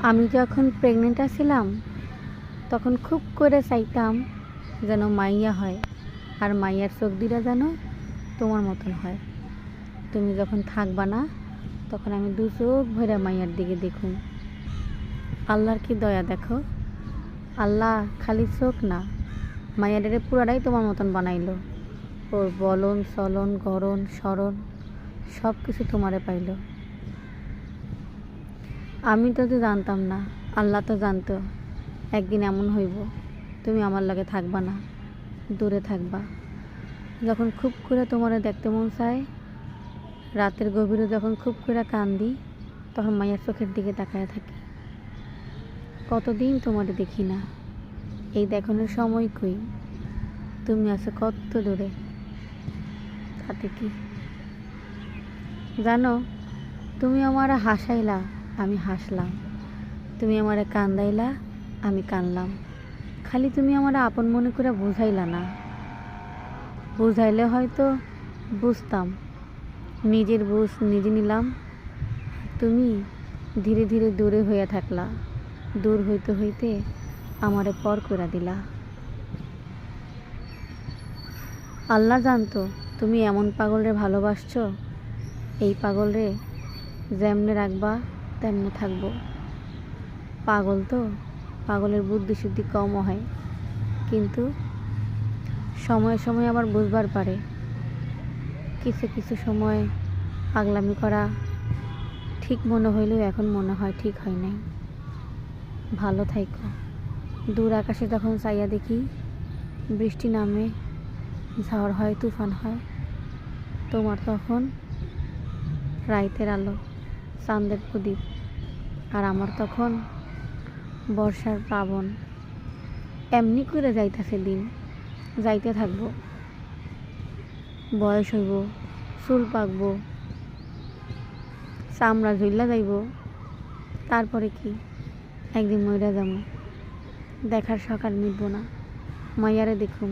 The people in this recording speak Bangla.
আমি যখন প্রেগনেন্ট ছিলাম তখন খুব করে চাইতাম যেন মাইয়া হয়, আর মাইয়ার চোখ দুইটা যেন তোমার মতন হয়। তুমি যখন থাকবা না তখন আমি দু চোখ ভরে মাইয়ার দিকে দেখুন। আল্লাহর কি দয়া দেখো, আল্লাহ খালি চোখ না, মাইয়াটারে পুরাটাই তোমার মতন বানাইলো। ওর বলন চলন গড়ন সরণ সব কিছু তোমারে পাইল। আমি তো জানতাম না, আল্লাহ তো জানতো একদিন এমন হইব তুমি আমার লগে থাকবা না, দূরে থাকবা। যখন খুব করে তোমারে দেখতে মন চায়, রাতের গভীরে যখন খুব করে কান্দি, তখন মায়ের চোখের দিকে তাকায় থাকি। কতদিন তোমারে দেখি না, এই দেখানোর সময় কই, তুমি আছো কত দূরে। তাতে কি জানো, তুমি আমারে হাসাইলা আমি হাসলাম, তুমি আমারে কান্দাইলা আমি কানলাম। খালি তুমি আমারে আপন মনে করে বুঝাইলা না, বুঝাইলে হয়তো বুঝতাম। নিজের বুঝ নিজে নিলাম, তুমি ধীরে ধীরে দূরে হইয়া থাকলা। দূর হইতে হইতে আমারে পর করে দিলা। আল্লাহ জানতো তুমি এমন পাগলরে ভালোবাসছো, এই পাগলরে যেমনে রাখবা তেমনে থাকবো। পাগল তো, পাগলের বুদ্ধি শুদ্ধি কমও হয়, কিন্তু সময়ে সময়ে আবার বুঝবার পারে। কিছু কিছু সময় পাগলামি করা ঠিক মনে হইলেও এখন মনে হয় ঠিক হয় নাই। ভালো থাইকো। দূর আকাশে যখন চাইয়া দেখি বৃষ্টি নামে, ঝড় হয়, তুফান হয়, তোমার তখন রাইতের আলো, চাঁদের প্রদীপ, আর আমার তখন বর্ষার প্লাবন। এমনি করে যাইতেছে দিন, যাইতে থাকবো। বয়স হইব, চুল পাকবো, চামড়া ঝুল্লা যাইব, তারপরে কি একদিন মইরা যাবো। দেখার শখ আর মিটবো না। মাইয়ারে দেখুন।